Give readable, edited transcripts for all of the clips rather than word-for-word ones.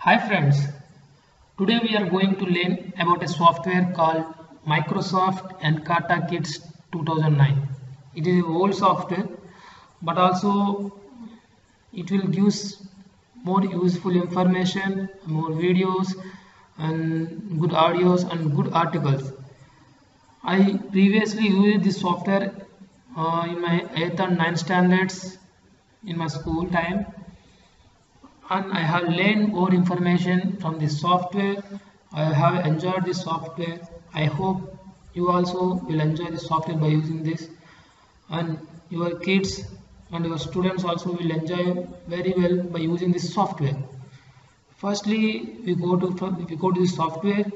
Hi friends, today we are going to learn about a software called Microsoft Encarta Kids 2009. It is an old software but also it will give more useful information, more videos and good audios and good articles. I previously used this software in my 8th and 9th standards in my school time, and I have learned more information from this software. I have enjoyed this software. I hope you also will enjoy this software by using this, and your kids and your students also will enjoy very well by using this software. Firstly, we go to this software,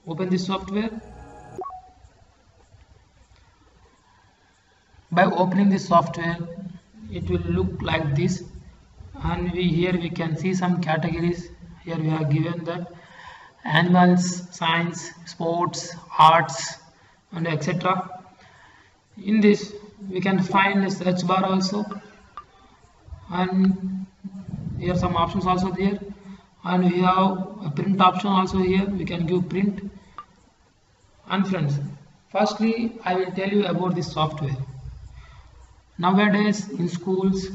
open this software. By opening this software, it will look like this, and here we can see some categories. Here we have given that animals, science, sports, arts and etc. In this we can find a search bar also, and here some options also there, and we have a print option also. Here we can give print. And friends, firstly I will tell you about this software. Nowadays in schools,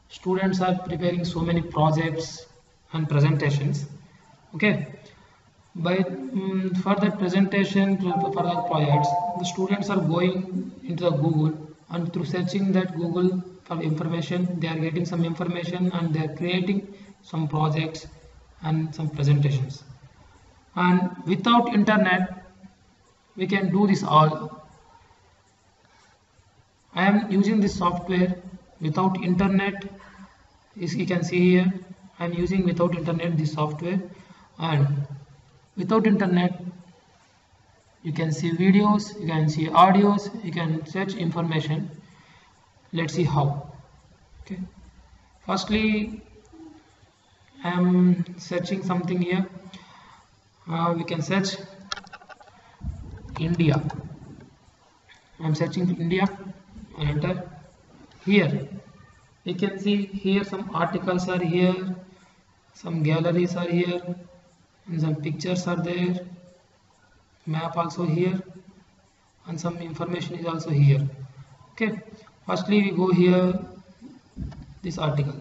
students are preparing so many projects and presentations. Okay, for that presentation, for that projects, the students are going into the Google, and through searching that Google for information, they are getting some information and they are creating some projects and some presentations. And without internet we can do this all. I am using this software without internet. As you can see here, I am using without internet this software, and without internet you can see videos, you can see audios, you can search information. Let's see how. Okay, firstly I am searching something here. We can search India. I am searching India and enter. Here you can see here some articles are here, some galleries are here, and some pictures are there, map also here, and some information is also here. Okay, firstly we go here, this article.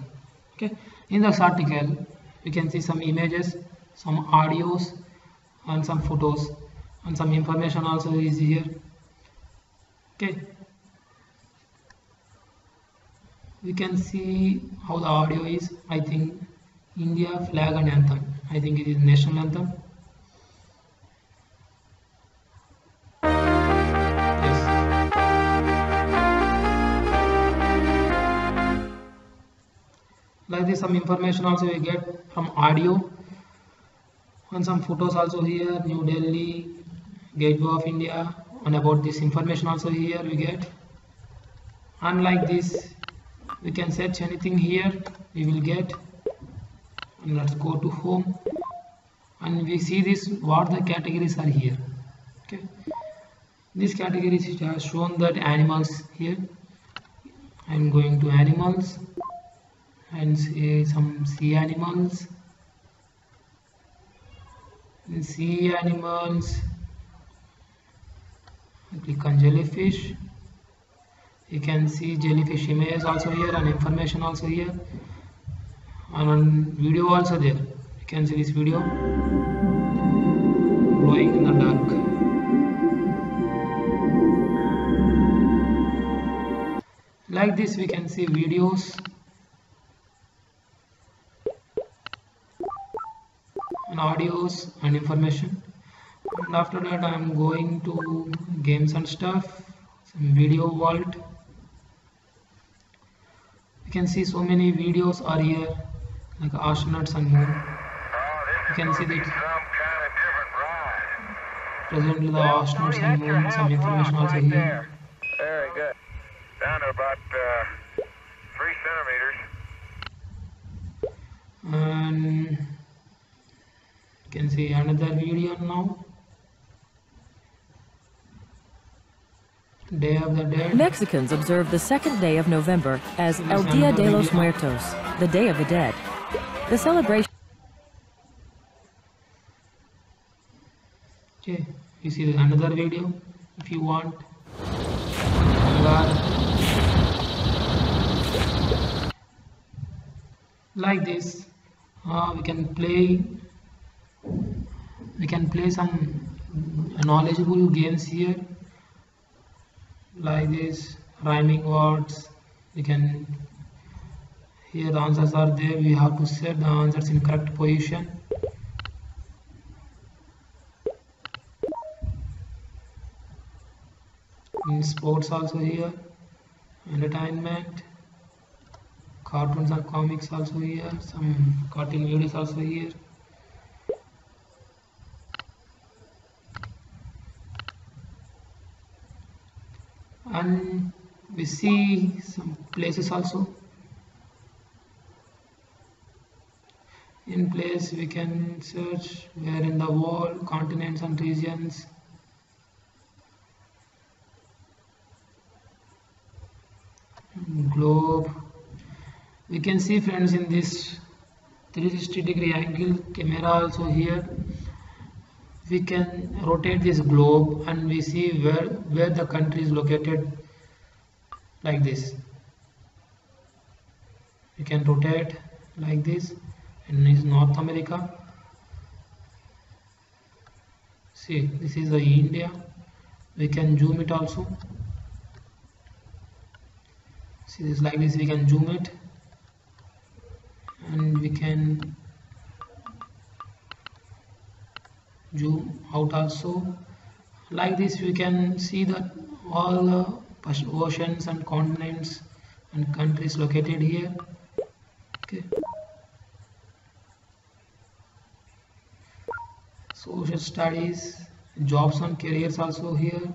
Okay, in this article you can see some images, some audios and some photos, and some information also is here. Okay, we can see how the audio is. I think India flag and anthem. I think it is national anthem. Yes. Like this, some information also we get from audio, and some photos also here. New Delhi, Gateway of India, and about this information also here we get. And like this, we can search anything here, we will get. And let's go to home, and we see this what the categories are here. Okay, these categories have shown that animals here. I'm going to animals and see some sea animals. In sea animals, I click on jellyfish. You can see jellyfish image also here and information also here, and on video also there. You can see this video glowing in the dark. Like this we can see videos and audios and information. And after that I am going to games and stuff, some video vault. You can see so many videos are here, like astronauts and moon. You can see that presently the astronauts and moon, some information also here. Very good. Down to about 3 centimeters. And you can see another video now. Day of the Dead. Mexicans observe the second day of November as El Dia de los Muertos, the Day of the Dead. The celebration This is another video if you want. Like this, we can play some knowledgeable games here, like this, rhyming words. We can, here the answers are there, we have to set the answers in correct position. In sports also here, entertainment, cartoons and comics also here, some cartoon videos also here. And we see some places also. In place we can search where in the world, continents and regions. Globe. We can see, friends, in this 360-degree angle camera also here. We can rotate this globe and we see where the country is located, like this. We can rotate like this, and this is North America. See, this is the India. We can zoom it also. See, this like this, we can zoom it, and we can zoom out also. Like this, we can see that all the oceans and continents and countries located here. Okay. Social studies, jobs and careers also here.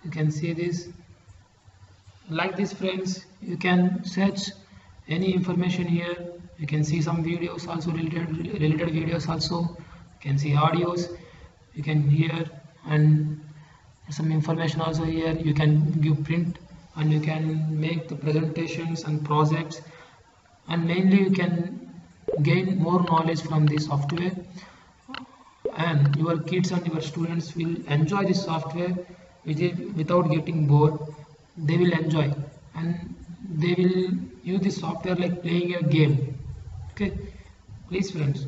You can see this. Like this, friends, you can search any information here. You can see some videos also, related videos also. You can see audios, you can hear, and some information also here. You can give print, and you can make the presentations and projects, and mainly you can gain more knowledge from this software, and your kids and your students will enjoy this software without getting bored. They will enjoy, and they will use this software like playing a game. Okay, please, friends,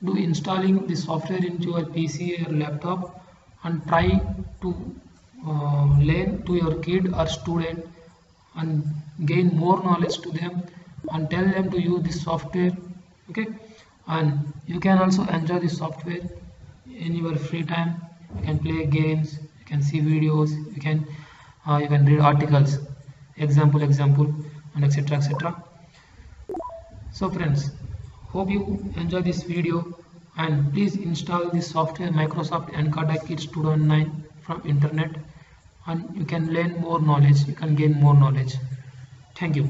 do installing this software into your PC or laptop and try to learn to your kid or student and gain more knowledge to them, and tell them to use this software. Okay, and you can also enjoy this software in your free time. You can play games, you can see videos, you can read articles, example, and etc. So, friends, hope you enjoy this video, and please install this software Microsoft Encarta Kids 2009 from internet, and you can learn more knowledge, you can gain more knowledge. Thank you.